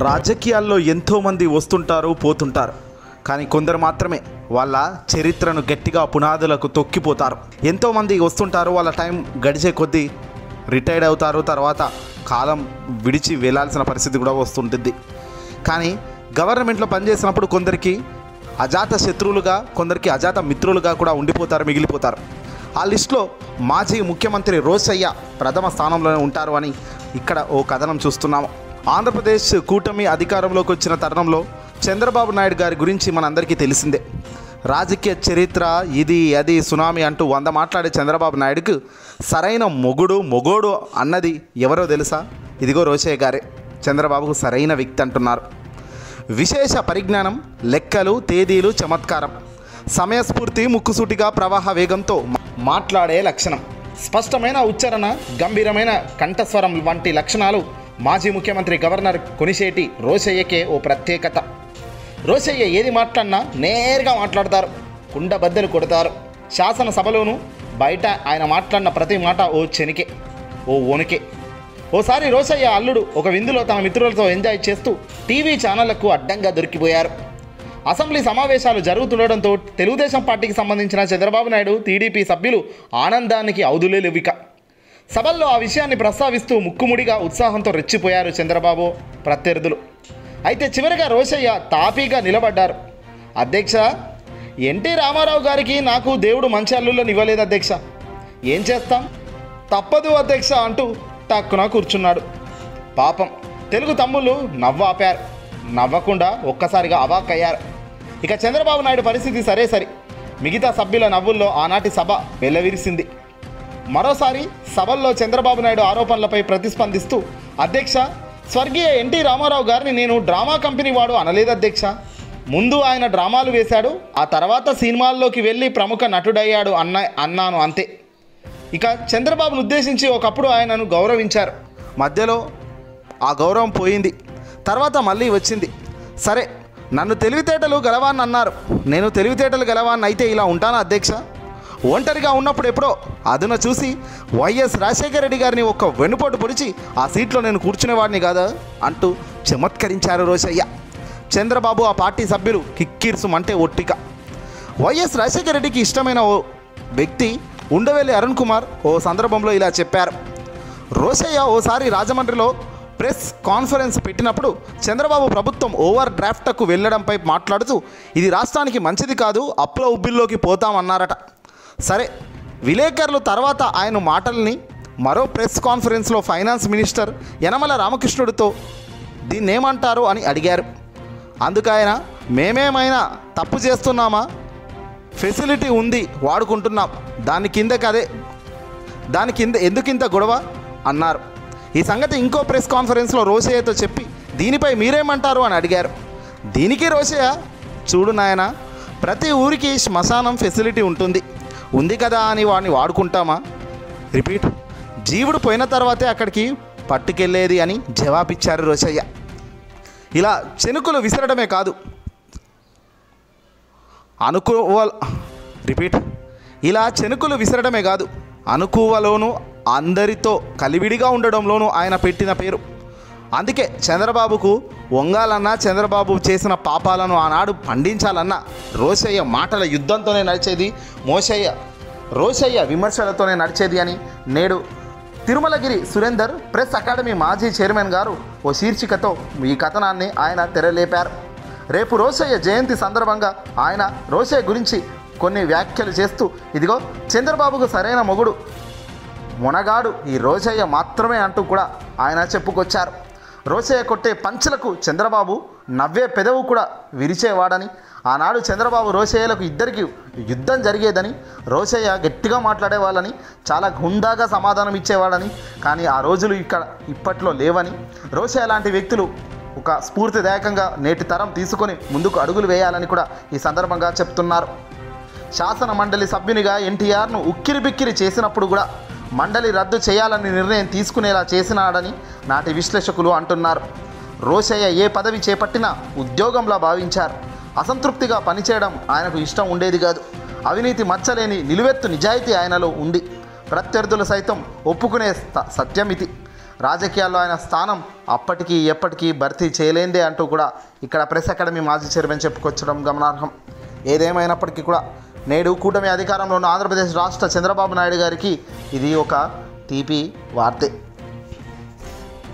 రాజకీయాల్లో ఎంతోమంది వస్తుంటారు పోతుంటారు, కానీ కొందరు మాత్రమే వాళ్ళ చరిత్రను గట్టిగా పునాదులకు తొక్కిపోతారు. ఎంతోమంది వస్తుంటారు, వాళ్ళ టైం గడిచే కొద్దీ రిటైర్డ్ అవుతారు, తర్వాత కాలం విడిచి వెళ్ళాల్సిన పరిస్థితి కూడా వస్తుంటుంది. కానీ గవర్నమెంట్లో పనిచేసినప్పుడు కొందరికి అజాత శత్రువులుగా, కొందరికి అజాత మిత్రులుగా కూడా ఉండిపోతారు, మిగిలిపోతారు. ఆ లిస్టులో మాజీ ముఖ్యమంత్రి రోశయ్య ప్రథమ స్థానంలోనే ఉంటారు అని ఇక్కడ ఓ కథనం చూస్తున్నాము. ఆంధ్రప్రదేశ్ కూటమి అధికారంలోకి వచ్చిన తరుణంలో చంద్రబాబు నాయుడు గారి గురించి మనందరికీ తెలిసిందే. రాజకీయ చరిత్ర ఇది అది సునామీ అంటూ 100 మాట్లాడే చంద్రబాబు నాయుడుకు సరైన మొగోడు అన్నది ఎవరో తెలుసా? ఇదిగో రోశయ్య గారే చంద్రబాబుకు సరైన వ్యక్తి అంటున్నారు. విశేష పరిజ్ఞానం, లెక్కలు, తేదీలు, చమత్కారం, సమయస్ఫూర్తి, ముక్కుసూటిగా ప్రవాహ వేగంతో మాట్లాడే లక్షణం, స్పష్టమైన ఉచ్చారణ, గంభీరమైన కంఠస్వరం వంటి లక్షణాలు మాజీ ముఖ్యమంత్రి గవర్నర్ కొనిశెట్టి రోశయ్యకే ఓ ప్రత్యేకత. రోశయ్య ఏది మాట్లాడినా నేరుగా మాట్లాడతారు, కుండబద్దలు కొడతారు. శాసనసభలోనూ బయట ఆయన మాట్లాడిన ప్రతి మాట ఓ చెనికే, ఓ వణుకే. ఓసారి రోశయ్య అల్లుడు ఒక విందులో తన మిత్రులతో ఎంజాయ్ చేస్తూ టీవీ ఛానళ్లకు అడ్డంగా దొరికిపోయారు. అసెంబ్లీ సమావేశాలు జరుగుతుండడంతో తెలుగుదేశం పార్టీకి సంబంధించిన చంద్రబాబు నాయుడు, టీడీపీ సభ్యులు ఆనందానికి అవధులే లేవిక. సభల్లో ఆ విషయాన్ని ప్రస్తావిస్తూ ముక్కుముడిగా ఉత్సాహంతో రెచ్చిపోయారు చంద్రబాబు ప్రత్యర్థులు. అయితే చివరిగా రోశయ్య తాపీగా నిలబడ్డారు. అధ్యక్ష, ఎన్టీ రామారావు గారికి నాకు దేవుడు మంచి అల్లుళ్ళని ఇవ్వలేదు అధ్యక్ష, ఏం చేస్తాం, తప్పదు అధ్యక్ష అంటూ టక్కున కూర్చున్నాడు. పాపం తెలుగు తమ్ముళ్ళు నవ్వాపారు, నవ్వకుండా ఒక్కసారిగా అవాక్కయ్యారు. ఇక చంద్రబాబు నాయుడు పరిస్థితి సరే, మిగతా సభ్యుల నవ్వుల్లో ఆనాటి సభ వెల్లవిరిసింది. మరోసారి సభల్లో చంద్రబాబు నాయుడు ఆరోపణలపై ప్రతిస్పందిస్తూ, అధ్యక్ష, స్వర్గీయ ఎన్టీ రామారావు గారిని నేను డ్రామా కంపెనీ వాడు అనలేదు అధ్యక్ష, ముందు ఆయన డ్రామాలు వేశాడు, ఆ తర్వాత సినిమాల్లోకి వెళ్ళి ప్రముఖ నటుడయ్యాడు అన్నాను అంతే. ఇక చంద్రబాబును ఉద్దేశించి ఒకప్పుడు ఆయనను గౌరవించారు, మధ్యలో ఆ గౌరవం పోయింది, తర్వాత మళ్ళీ వచ్చింది. సరే, నన్ను తెలివితేటలు గలవాన్ని అన్నారు, నేను తెలివితేటలు గలవాన్ని అయితే ఇలా ఉంటానా అధ్యక్ష? ఒంటరిగా ఉన్నప్పుడు ఎప్పుడో అదున చూసి వైఎస్ రాజశేఖర రెడ్డి గారిని ఒక్క వెన్నుపోటు పొడిచి ఆ సీట్లో నేను కూర్చునేవాడిని కాదా అంటూ చమత్కరించారు రోశయ్య. చంద్రబాబు ఆ పార్టీ సభ్యులు కిక్కిర్సుమంటే ఒట్టిక. వైఎస్ రాజశేఖర రెడ్డికి ఇష్టమైన ఓ వ్యక్తి ఉండవెల్లి అరుణ్ కుమార్ ఓ సందర్భంలో ఇలా చెప్పారు. రోశయ్య ఓసారి రాజమండ్రిలో ప్రెస్ కాన్ఫరెన్స్ పెట్టినప్పుడు చంద్రబాబు ప్రభుత్వం ఓవర్ డ్రాఫ్ట్కు వెళ్ళడంపై మాట్లాడుతూ ఇది రాష్ట్రానికి మంచిది కాదు, అప్పుల ఉబ్బిల్లోకి పోతామన్నారట. సరే, విలేకరులు తర్వాత ఆయన మాటల్ని మరో ప్రెస్ కాన్ఫరెన్స్లో ఫైనాన్స్ మినిస్టర్ యనమల రామకృష్ణుడితో దీన్నేమంటారు అని అడిగారు. అందుకు ఆయన, మేమేమైనా తప్పు చేస్తున్నామా, ఫెసిలిటీ ఉంది వాడుకుంటున్నాం, దాని కింద ఎందుకింత గొడవ అన్నారు. ఈ సంగతి ఇంకో ప్రెస్ కాన్ఫరెన్స్లో రోశయ్యతో చెప్పి దీనిపై మీరేమంటారు అని అడిగారు. దీనికి రోశయ్య, చూడు నాయన, ప్రతి ఊరికి శ్మశానం ఫెసిలిటీ ఉంది కదా అని వాడిని వాడుకుంటామా, రిపీట్, జీవుడు పోయిన తర్వాతే అక్కడికి పట్టుకెళ్ళేది అని జవాబిచ్చారు రోశయ్య. ఇలా చెనుకులు విసరడమే కాదు, అనుకువలోనూ అందరితో కలివిడిగా ఉండడంలోనూ ఆయన పెట్టిన పేరు. అందుకే చంద్రబాబుకు వంగాలన్నా, చంద్రబాబు చేసిన పాపాలను ఆనాడు పండించాలన్నా రోశయ్య మాటల యుద్ధంతోనే నడిచేది, రోశయ్య విమర్శలతోనే నడిచేది అని నేడు తిరుమలగిరి సురేందర్ ప్రెస్ అకాడమీ మాజీ చైర్మన్ గారు ఓ శీర్షికతో ఈ కథనాన్ని ఆయన తెరలేపారు. రేపు రోశయ్య జయంతి సందర్భంగా ఆయన రోశయ్య గురించి కొన్ని వ్యాఖ్యలు చేస్తూ, ఇదిగో చంద్రబాబుకు సరైన మొనగాడు ఈ రోశయ్య మాత్రమే అంటూ కూడా ఆయన చెప్పుకొచ్చారు. రోశయ్య కొట్టే పంచులకు చంద్రబాబు నవ్వే పెదవు కూడా విరిచేవాడని, ఆనాడు చంద్రబాబు రోశయ్యలకు ఇద్దరికి యుద్ధం జరిగేదని, రోశయ్య గట్టిగా మాట్లాడేవాళ్ళని, చాలా హుందాగా సమాధానం ఇచ్చేవాడని, కానీ ఆ రోజులు ఇప్పట్లో లేవని, రోశయ్య లాంటి వ్యక్తులు ఒక స్ఫూర్తిదాయకంగా నేటి తరం తీసుకొని ముందుకు అడుగులు వేయాలని కూడా ఈ సందర్భంగా చెప్తున్నారు. శాసన మండలి సభ్యునిగా ఎన్టీఆర్ను ఉక్కిరిబిక్కిరి చేసినప్పుడు కూడా మండలి రద్దు చేయాలని నిర్ణయం తీసుకునేలా చేసినాడని నాటి విశ్లేషకులు అంటున్నారు. రోశయ్య ఏ పదవి చేపట్టినా ఉద్యోగంలా భావించారు. అసంతృప్తిగా పనిచేయడం ఆయనకు ఇష్టం ఉండేది కాదు. అవినీతి మచ్చలేని నిలువెత్తు నిజాయితీ ఆయనలో ఉంది. ప్రత్యర్థులు సైతం ఒప్పుకునే సత్యం ఇది. రాజకీయాల్లో ఆయన స్థానం అప్పటికీ ఎప్పటికీ భర్తీ చేయలేందే అంటూ కూడా ఇక్కడ ప్రెస్ అకాడమీ మాజీ చైర్మన్ చెప్పుకొచ్చడం గమనార్హం. ఏదేమైనప్పటికీ కూడా నేడు కూటమి అధికారంలో ఉన్న ఆంధ్రప్రదేశ్ రాష్ట్ర చంద్రబాబు నాయుడు గారికి ఇది ఒక తీపి వార్తే.